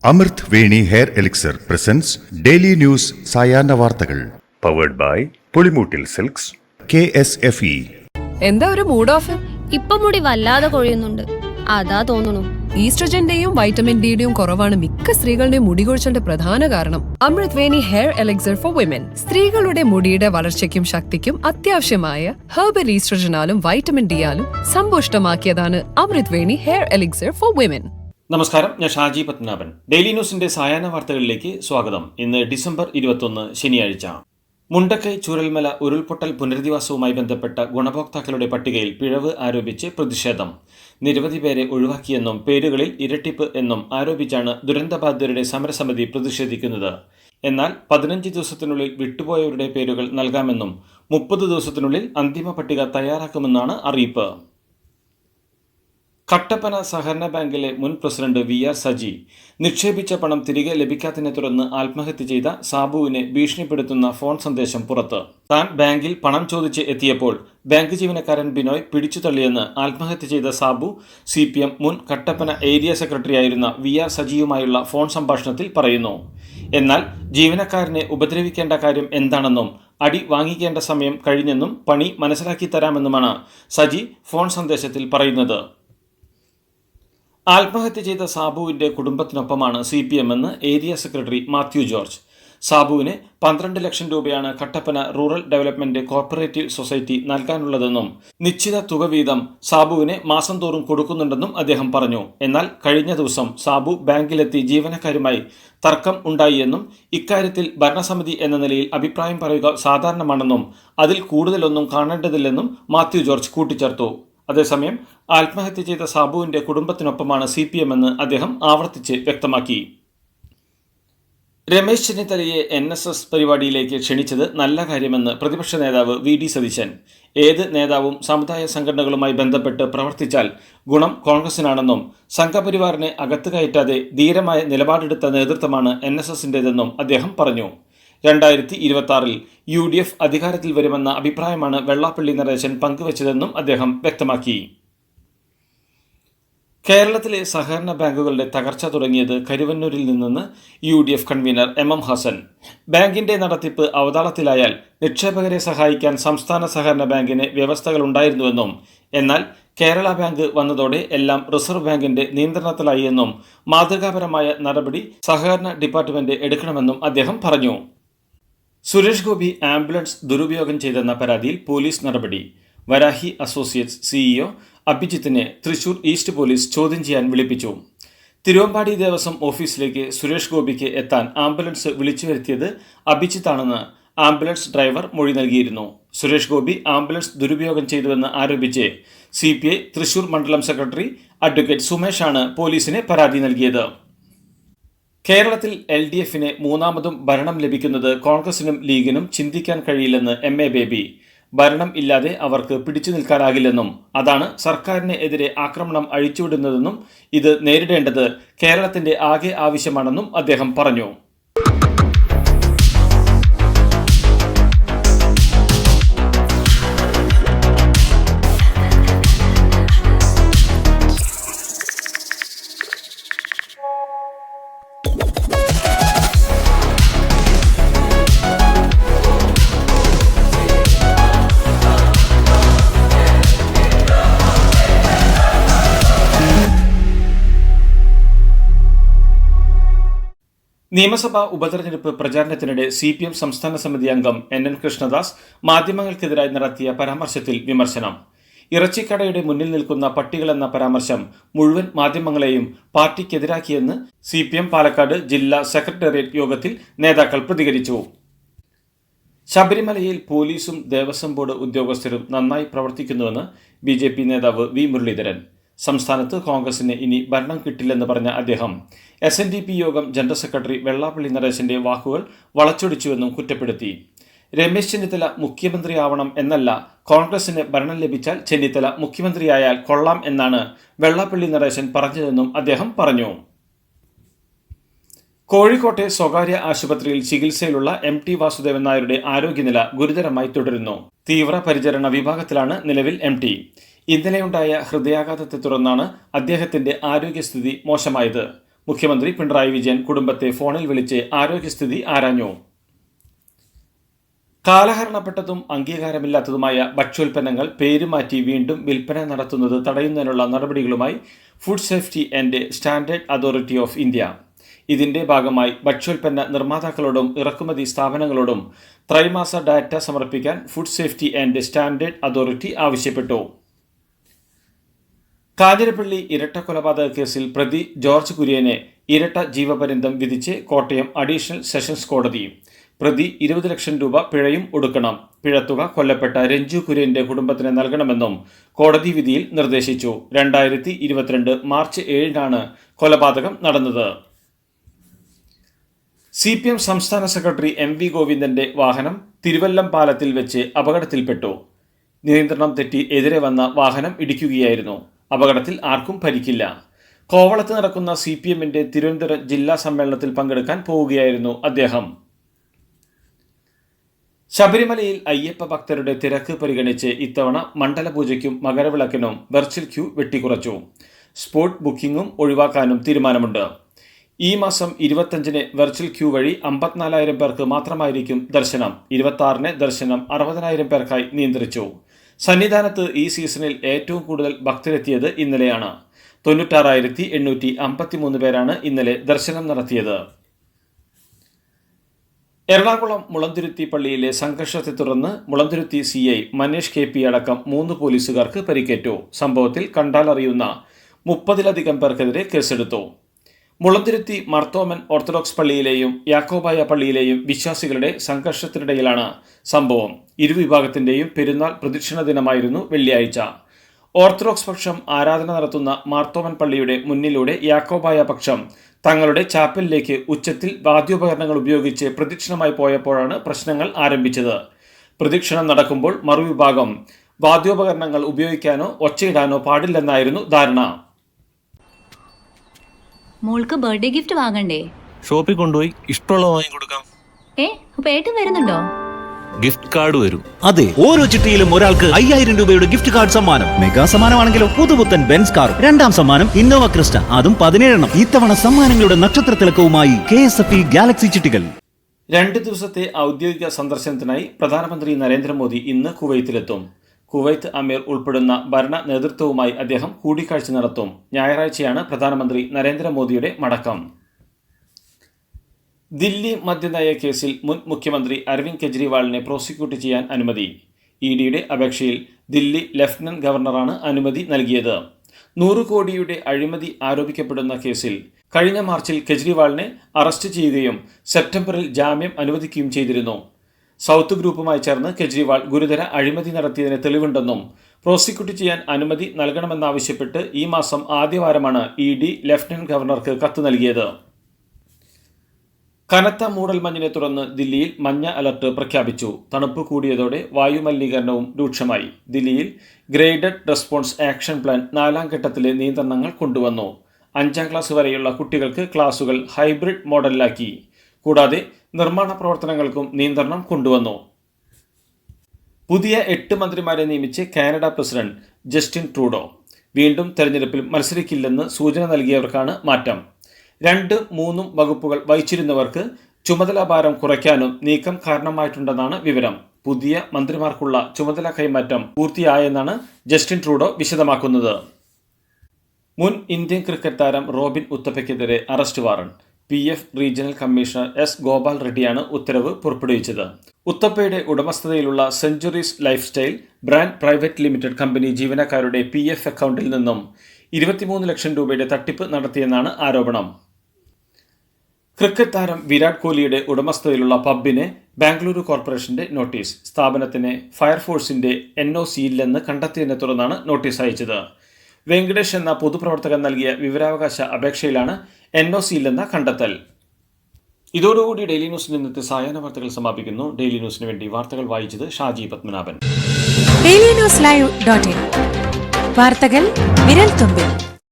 അമൃത് Veni hair elixir presents daily news സായാഹ്ന വാർത്തകൾ powered by Pulimoottil silks KSFE. എന്താ ഒരു മൂഡ് ഓഫ്? ഇപ്പൊ മുടി വല്ലാതെ കൊഴിയുന്നുണ്ട്, അതാ തോന്നുന്നു. ഈസ്ട്രജന്റെയും വൈറ്റമിൻ ഡിയുടെയും കുറവാണ് മിക്ക സ്ത്രീകളുടെയും മുടി കൊഴിച്ചിലിന്റെ പ്രധാന കാരണം. അമൃത് Veni hair elixir for women സ്ത്രീകളുടെ മുടിയുടെ വളർച്ചയ്ക്കും ശക്തിക്കും അത്യാവശ്യമായ herbal ഈസ്ട്രജനാലും vitamin ഡിയാലും സമ്പുഷ്ടമാക്കിയതാണ് Amrit Veni hair elixir for women. നമസ്കാരം, ഞാൻ ഷാജി പത്മനാഭൻ. ഡെയിലി ന്യൂസിന്റെ സായാഹ്ന വാർത്തകളിലേക്ക് സ്വാഗതം. ഇന്ന് ഡിസംബർ 21 ശനിയാഴ്ച. മുണ്ടക്കൈ ചൂരൽമല ഉരുൾപൊട്ടൽ പുനരധിവാസവുമായി ബന്ധപ്പെട്ട ഗുണഭോക്താക്കളുടെ പട്ടികയിൽ പിഴവ് ആരോപിച്ച് പ്രതിഷേധം. നിരവധി പേരെ ഒഴിവാക്കിയെന്നും പേരുകളിൽ ഇരട്ടിപ്പ് എന്നും ആരോപിച്ചാണ് ദുരന്തബാധിതരുടെ സമരസമിതി പ്രതിഷേധിക്കുന്നത്. എന്നാൽ 15 ദിവസത്തിനുള്ളിൽ വിട്ടുപോയവരുടെ പേരുകൾ നൽകാമെന്നും 30 ദിവസത്തിനുള്ളിൽ അന്തിമ പട്ടിക തയ്യാറാക്കുമെന്നാണ് അറിയിപ്പ്. കട്ടപ്പന സഹകരണ ബാങ്കിലെ മുൻ പ്രസിഡന്റ് VR സജി നിക്ഷേപിച്ച പണം തിരികെ ലഭിക്കാത്തതിനെ തുടർന്ന് ആത്മഹത്യ ചെയ്ത സാബുവിനെ ഭീഷണിപ്പെടുത്തുന്ന ഫോൺ സന്ദേശം പുറത്ത്. താൻ ബാങ്കിൽ പണം ചോദിച്ച് എത്തിയപ്പോൾ ബാങ്ക് ജീവനക്കാരൻ ബിനോയ് പിടിച്ചു തള്ളിയെന്ന് ആത്മഹത്യ ചെയ്ത സാബു CPM മുൻ കട്ടപ്പന ഏരിയ സെക്രട്ടറിയായിരുന്ന VR സജിയുമായുള്ള ഫോൺ സംഭാഷണത്തിൽ പറയുന്നു. എന്നാൽ ജീവനക്കാരനെ ഉപദ്രവിക്കേണ്ട കാര്യം എന്താണെന്നും അടി വാങ്ങിക്കേണ്ട സമയം കഴിഞ്ഞെന്നും പണി മനസ്സിലാക്കി തരാമെന്നുമാണ് സജി ഫോൺ സന്ദേശത്തിൽ പറയുന്നത്. ആത്മഹത്യ ചെയ്ത സാബുവിന്റെ കുടുംബത്തിനൊപ്പമാണ് CPM എന്ന് ഏരിയ സെക്രട്ടറി മാത്യു ജോർജ്. സാബുവിന് 12 ലക്ഷം രൂപയാണ് Kattappana rural development cooperative society നൽകാനുള്ളതെന്നും നിശ്ചിത തുക വീതം സാബുവിന് മാസം തോറും കൊടുക്കുന്നുണ്ടെന്നും അദ്ദേഹം പറഞ്ഞു. എന്നാൽ കഴിഞ്ഞ ദിവസം സാബു ബാങ്കിലെത്തി ജീവനക്കാരുമായി തർക്കം ഉണ്ടായിയെന്നും ഇക്കാര്യത്തിൽ ഭരണസമിതി എന്ന നിലയിൽ അഭിപ്രായം പറയുക സാധാരണമാണെന്നും അതിൽ കൂടുതലൊന്നും കാണേണ്ടതില്ലെന്നും മാത്യു ജോർജ് കൂട്ടിച്ചേർത്തു. അതേസമയം ആത്മഹത്യ ചെയ്ത സാബുവിന്റെ കുടുംബത്തിനൊപ്പമാണ് CPM എന്ന് അദ്ദേഹം ആവർത്തിച്ച് വ്യക്തമാക്കി. രമേശ് ചെന്നിത്തലയെ NSS പരിപാടിയിലേക്ക് ക്ഷണിച്ചത് നല്ല കാര്യമെന്ന് പ്രതിപക്ഷ നേതാവ് VD സതീശൻ. ഏത് നേതാവും സമുദായ സംഘടനകളുമായി ബന്ധപ്പെട്ട് പ്രവർത്തിച്ചാൽ ഗുണം കോൺഗ്രസിനാണെന്നും സംഘപരിവാറിനെ അകത്ത് കയറ്റാതെ ധീരമായ നിലപാടെടുത്ത നേതൃത്വമാണ് NSSന്റേതെന്നും അദ്ദേഹം പറഞ്ഞു. 2026 UDF അധികാരത്തിൽ വരുമെന്ന അഭിപ്രായമാണ് വെള്ളാപ്പള്ളി നടേശൻ പങ്കുവച്ചതെന്നും അദ്ദേഹം വ്യക്തമാക്കി. കേരളത്തിലെ സഹകരണ ബാങ്കുകളുടെ തകർച്ച തുടങ്ങിയത് കരുവന്നൂരിൽ നിന്നെന്ന് UDF കൺവീനർ MM ഹസൻ. ബാങ്കിന്റെ നടത്തിപ്പ് അവതാളത്തിലായാൽ നിക്ഷേപകരെ സഹായിക്കാൻ സംസ്ഥാന സഹകരണ ബാങ്കിന് വ്യവസ്ഥകളുണ്ടായിരുന്നുവെന്നും എന്നാൽ കേരള ബാങ്ക് വന്നതോടെ എല്ലാം റിസർവ് ബാങ്കിന്റെ നിയന്ത്രണത്തിലായി എന്നും മാതൃകാപരമായ നടപടി സഹകരണ ഡിപ്പാർട്ട്മെന്റ് എടുക്കണമെന്നും അദ്ദേഹം പറഞ്ഞു. സുരേഷ് ഗോപി ആംബുലൻസ് ദുരുപയോഗം ചെയ്തെന്ന പരാതിയിൽ പോലീസ് നടപടി. വരാഹി അസോസിയേറ്റ്സ് CEO അഭിജിത്തിനെ തൃശൂർ ഈസ്റ്റ് പോലീസ് ചോദ്യം ചെയ്യാൻ വിളിപ്പിച്ചു. തിരുവമ്പാടി ദേവസ്വം ഓഫീസിലേക്ക് സുരേഷ് ഗോപിക്ക് എത്താൻ ആംബുലൻസ് വിളിച്ചു വരുത്തിയത് അഭിജിത്താണെന്ന് ആംബുലൻസ് ഡ്രൈവർ മൊഴി നൽകിയിരുന്നു. സുരേഷ് ഗോപി ആംബുലൻസ് ദുരുപയോഗം ചെയ്തുവെന്ന് ആരോപിച്ച് CPI തൃശൂർ മണ്ഡലം സെക്രട്ടറി അഡ്വക്കേറ്റ് സുമേഷാണ് പോലീസിന് പരാതി നൽകിയത്. കേരളത്തിൽ LDFന് മൂന്നാമതും ഭരണം ലഭിക്കുന്നത് കോൺഗ്രസിനും ലീഗിനും ചിന്തിക്കാൻ കഴിയില്ലെന്ന് MA ബേബി. ഭരണം ഇല്ലാതെ അവർക്ക് പിടിച്ചു നിൽക്കാനാകില്ലെന്നും അതാണ് സർക്കാരിന് എതിരെ ആക്രമണം അഴിച്ചുവിടുന്നതെന്നും ഇത് നേരിടേണ്ടത് കേരളത്തിന്റെ ആകെ ആവശ്യമാണെന്നും അദ്ദേഹം പറഞ്ഞു. നിയമസഭാ ഉപതെരഞ്ഞെടുപ്പ് പ്രചാരണത്തിനിടെ CPM സംസ്ഥാന സമിതി അംഗം NN കൃഷ്ണദാസ് മാധ്യമങ്ങൾക്കെതിരായി നടത്തിയ പരാമർശത്തിൽ വിമർശനം. ഇറച്ചിക്കടയുടെ മുന്നിൽ നിൽക്കുന്ന പട്ടികളെന്ന പരാമർശം മുഴുവൻ മാധ്യമങ്ങളെയും പാർട്ടിക്കെതിരാക്കിയെന്ന് CPM പാലക്കാട് ജില്ലാ സെക്രട്ടേറിയറ്റ് യോഗത്തിൽ നേതാക്കൾ പ്രതികരിച്ചു. ശബരിമലയിൽ പോലീസും ദേവസ്വം ബോർഡ് ഉദ്യോഗസ്ഥരും നന്നായി പ്രവർത്തിക്കുന്നുവെന്ന് BJP നേതാവ് V മുരളീധരൻ. സംസ്ഥാനത്ത് കോൺഗ്രസിന് ഇനി ഭരണം കിട്ടില്ലെന്ന് പറഞ്ഞ അദ്ദേഹം SNDP യോഗം ജനറൽ സെക്രട്ടറി വെള്ളാപ്പള്ളി നടേശന്റെ വാക്കുകൾ വളച്ചൊടിച്ചുവെന്നും കുറ്റപ്പെടുത്തി. രമേശ് ചെന്നിത്തല മുഖ്യമന്ത്രിയാവണം എന്നല്ല, കോൺഗ്രസിന് ഭരണം ലഭിച്ചാൽ ചെന്നിത്തല മുഖ്യമന്ത്രിയായാൽ കൊള്ളാം എന്നാണ് വെള്ളാപ്പള്ളി നടേശൻ പറഞ്ഞതെന്നും അദ്ദേഹം പറഞ്ഞു. കോഴിക്കോട്ടെ സ്വകാര്യ ആശുപത്രിയിൽ ചികിത്സയിലുള്ള MT വാസുദേവൻ നായരുടെ ആരോഗ്യനില ഗുരുതരമായി തുടരുന്നു. തീവ്ര പരിചരണ വിഭാഗത്തിലാണ് നിലവിൽ MT. ഇന്നലെയുണ്ടായ ഹൃദയാഘാതത്തെ തുടർന്നാണ് അദ്ദേഹത്തിന്റെ ആരോഗ്യസ്ഥിതി മോശമായത്. മുഖ്യമന്ത്രി പിണറായി വിജയൻ കുടുംബത്തെ ഫോണിൽ വിളിച്ച് ആരോഗ്യസ്ഥിതി ആരാഞ്ഞു. കാലഹരണപ്പെട്ടതും അംഗീകാരമില്ലാത്തതുമായ ഭക്ഷ്യോൽപ്പന്നങ്ങൾ പേരുമാറ്റി വീണ്ടും വിൽപ്പന നടത്തുന്നത് തടയുന്നതിനുള്ള നടപടികളുമായി food safety and standard authority of India. ഇതിന്റെ ഭാഗമായി ഭക്ഷ്യോൽപ്പന്ന നിർമ്മാതാക്കളോടും ഇറക്കുമതി സ്ഥാപനങ്ങളോടും ത്രൈമാസ ഡാറ്റ സമർപ്പിക്കാൻ food safety and standard authority ആവശ്യപ്പെട്ടു. കാഞ്ഞിരപ്പള്ളി ഇരട്ട കൊലപാതക കേസിൽ പ്രതി ജോർജ് കുര്യനെ ഇരട്ട ജീവപര്യന്തം വിധിച്ച് കോട്ടയം അഡീഷണൽ സെഷൻസ് കോടതി. പ്രതി 20 ലക്ഷം രൂപ പിഴയും ഒടുക്കണം. പിഴത്തുക കൊല്ലപ്പെട്ട രഞ്ജു കുര്യന്റെ കുടുംബത്തിന് നൽകണമെന്നും കോടതി വിധിയിൽ നിർദ്ദേശിച്ചു. 2022 മാർച്ച് 7 കൊലപാതകം നടന്നത്. CPM സംസ്ഥാന സെക്രട്ടറി MV ഗോവിന്ദന്റെ വാഹനം തിരുവല്ലം പാലത്തിൽ വെച്ച് അപകടത്തിൽപ്പെട്ടു. നിയന്ത്രണം തെറ്റി എതിരെ വന്ന വാഹനം ഇടിക്കുകയായിരുന്നു. അപകടത്തിൽ ആർക്കും പരിക്കില്ല. കോവളത്ത് നടക്കുന്ന CPMന്റെ തിരുവനന്തപുരം ജില്ലാ സമ്മേളനത്തിൽ പങ്കെടുക്കാൻ പോവുകയായിരുന്നു അദ്ദേഹം. ശബരിമലയിൽ അയ്യപ്പ ഭക്തരുടെ തിരക്ക് പരിഗണിച്ച് ഇത്തവണ മണ്ഡലപൂജയ്ക്കും മകരവിളക്കിനും വെർച്വൽ ക്യൂ വെട്ടിക്കുറച്ചു. സ്പോട്ട് ബുക്കിംഗും ഒഴിവാക്കാനും തീരുമാനമുണ്ട്. ഈ മാസം 25 വെർച്വൽ ക്യൂ വഴി 54,000 പേർക്ക് മാത്രമായിരിക്കും ദർശനം. 26 ദർശനം 60,000 പേർക്കായി നിയന്ത്രിച്ചു. സന്നിധാനത്ത് ഈ സീസണിൽ ഏറ്റവും കൂടുതൽ ഭക്തരെത്തിയത് ഇന്നലെയാണ്. 96,853 പേരാണ് ഇന്നലെ ദർശനം നടത്തിയത്. എറണാകുളം മുളന്തുരുത്തി പള്ളിയിലെ സംഘർഷത്തെ തുടർന്ന് മുളന്തുരുത്തി CI മനീഷ് KP അടക്കം 3 പോലീസുകാർക്ക് പരിക്കേറ്റു. സംഭവത്തിൽ കണ്ടാലറിയുന്ന 30-ലധികം പേർക്കെതിരെ കേസെടുത്തു. മുളന്തുരുത്തി മർത്തോമൻ ഓർത്തഡോക്സ് പള്ളിയിലെയും യാക്കോബായ പള്ളിയിലെയും വിശ്വാസികളുടെ സംഘർഷത്തിനിടയിലാണ് സംഭവം. ഇരുവിഭാഗത്തിന്റെയും പെരുന്നാൾ പ്രദക്ഷിണ ദിനമായിരുന്നു വെള്ളിയാഴ്ച. ഓർത്തഡോക്സ് പക്ഷം ആരാധന നടത്തുന്ന മാർത്തോമൻ പള്ളിയുടെ മുന്നിലൂടെ യാക്കോബായ പക്ഷം തങ്ങളുടെ ചാപ്പലിലേക്ക് ഉച്ചത്തിൽ വാദ്യോപകരണങ്ങൾ ഉപയോഗിച്ച് പ്രദക്ഷിണമായി പോയപ്പോഴാണ് പ്രശ്നങ്ങൾ ആരംഭിച്ചത്. പ്രദക്ഷിണം നടക്കുമ്പോൾ മറുവിഭാഗം വാദ്യോപകരണങ്ങൾ ഉപയോഗിക്കാനോ ഒച്ചയിടാനോ പാടില്ലെന്നായിരുന്നു ധാരണ. മോൾക്ക് ബർത്ത്ഡേ ഗിഫ്റ്റ് വാങ്ങണ്ടേ? ഷോപ്പിൽ കൊണ്ടുപോയി ഇഷ്ടമുള്ള വാങ്ങിക്കൊടുക്കാം. അപ്പൊ ഏട്ടൻ വരുന്നുണ്ടോ? ഗിഫ്റ്റ് കാർഡ് വരും. അതെ, ഓരോ ചിട്ടിയിലും ഒരാൾക്ക് 5,000 രൂപയുടെ ഗിഫ്റ്റ് കാർഡ് സമ്മാനം. മെഗാ സമ്മാനമാണെങ്കിലോ പുതുപുത്തൻ ബെൻസ് കാർ. 2ാം സമ്മാനം ഇന്നോവ ക്രിസ്റ്റ, അതും 17 ഇത്തവണ സമ്മാനങ്ങളുടെ നക്ഷത്ര തിളക്കവുമായി KSFE ഗാലക്സി ചിട്ടികൾ. 2 ദിവസത്തെ ഔദ്യോഗിക സന്ദർശനത്തിനായി പ്രധാനമന്ത്രി നരേന്ദ്രമോദി ഇന്ന് കുവൈത്തിലെത്തും. കുവൈത്ത് അമീർ ഉൾപ്പെടുന്ന ഭരണ നേതൃത്വവുമായി അദ്ദേഹം കൂടിക്കാഴ്ച നടത്തും. ഞായറാഴ്ചയാണ് പ്രധാനമന്ത്രി നരേന്ദ്രമോദിയുടെ മടക്കം. ദില്ലി മദ്യനയ കേസിൽ മുൻ മുഖ്യമന്ത്രി അരവിന്ദ് കെജ്രിവാളിനെ പ്രോസിക്യൂട്ട് ചെയ്യാൻ അനുമതി. EDയുടെ അപേക്ഷയിൽ ദില്ലി ലഫ്റ്റനന്റ് ഗവർണറാണ് അനുമതി നൽകിയത്. 100 കോടിയുടെ അഴിമതി ആരോപിക്കപ്പെടുന്ന കേസിൽ കഴിഞ്ഞ മാർച്ചിൽ കെജ്രിവാളിനെ അറസ്റ്റ് ചെയ്യുകയും സെപ്റ്റംബറിൽ ജാമ്യം അനുവദിക്കുകയും ചെയ്തിരുന്നു. സൗത്ത് ഗ്രൂപ്പുമായി ചേർന്ന് കെജ്രിവാൾ ഗുരുതര അഴിമതി നടത്തിയതിന് തെളിവുണ്ടെന്നും പ്രോസിക്യൂട്ട് ചെയ്യാൻ അനുമതി നൽകണമെന്നാവശ്യപ്പെട്ട് ഈ മാസം ആദ്യവാരമാണ് ED ലഫ്റ്റനന്റ് ഗവർണർക്ക് കത്ത് നൽകിയത്. കനത്ത മൂടൽമഞ്ഞിനെ തുടർന്ന് ദില്ലിയിൽ മഞ്ഞ അലർട്ട് പ്രഖ്യാപിച്ചു. തണുപ്പ് കൂടിയതോടെ വായുമലിനീകരണവും രൂക്ഷമായി. ദില്ലിയിൽ ഗ്രേഡഡ് റെസ്പോൺസ് ആക്ഷൻ പ്ലാൻ 4ാം ഘട്ടത്തിലെ നിയന്ത്രണങ്ങൾ കൊണ്ടുവന്നു. 5ാം ക്ലാസ് വരെയുള്ള കുട്ടികൾക്ക് ക്ലാസുകൾ ഹൈബ്രിഡ് മോഡലിലാക്കി. കൂടാതെ നിർമ്മാണ പ്രവർത്തനങ്ങൾക്കും നിയന്ത്രണം കൊണ്ടുവന്നു. പുതിയ 8 മന്ത്രിമാരെ നിയമിച്ച് കാനഡ പ്രസിഡന്റ് ജസ്റ്റിൻ ട്രൂഡോ. വീണ്ടും തെരഞ്ഞെടുപ്പിൽ മത്സരിക്കില്ലെന്ന് സൂചന നൽകിയവർക്കാണ് മാറ്റം. 2-3 വകുപ്പുകൾ വഹിച്ചിരുന്നവർക്ക് ചുമതലാഭാരം കുറയ്ക്കാനും നീക്കം കാരണമായിട്ടുണ്ടെന്നാണ് വിവരം. പുതിയ മന്ത്രിമാർക്കുള്ള ചുമതല കൈമാറ്റം പൂർത്തിയായെന്നാണ് ജസ്റ്റിൻ ട്രൂഡോ വിശദമാക്കുന്നത്. മുൻ ഇന്ത്യൻ ക്രിക്കറ്റ് താരം റോബിൻ ഉത്തപ്പയ്ക്കെതിരെ arrest warrant. PF regional commissioner S. Gopal റെഡ്ഡിയാണ് ഉത്തരവ് പുറപ്പെടുവിച്ചത്. ഉത്തപ്പയുടെ ഉടമസ്ഥതയിലുള്ള centuries life style brand private limited company ജീവനക്കാരുടെ PF അക്കൗണ്ടിൽ നിന്നും 23 ലക്ഷം രൂപയുടെ തട്ടിപ്പ് നടത്തിയെന്നാണ് ആരോപണം. ക്രിക്കറ്റ് താരം വിരാട് കോഹ്ലിയുടെ ഉടമസ്ഥതയിലുള്ള പബ്ബിന് ബാംഗ്ലൂരു കോർപ്പറേഷന്റെ നോട്ടീസ്. സ്ഥാപനത്തിന് ഫയർഫോഴ്സിന്റെ NOC ഇല്ലെന്ന് കണ്ടെത്തിയതിനെ തുടർന്നാണ് നോട്ടീസ് അയച്ചത്. വെങ്കടേഷ് എന്ന പൊതുപ്രവർത്തകൻ നൽകിയ വിവരാവകാശ അപേക്ഷയിലാണ് NOC ഇല്ലെന്ന കണ്ടെത്തൽ. ഇതോടുകൂടി ഡെയിലി ന്യൂസിൽ ഇന്നത്തെ സായാഹ്ന വാർത്തകൾ സമാപിക്കുന്നു. ഡെയിലി ന്യൂസിന് വേണ്ടി വാർത്തകൾ വായിച്ചത് ഷാജി പത്മനാഭൻ. DailyNewsLive.in വാർത്തകൾ വിരൽ തുമ്പിൽ.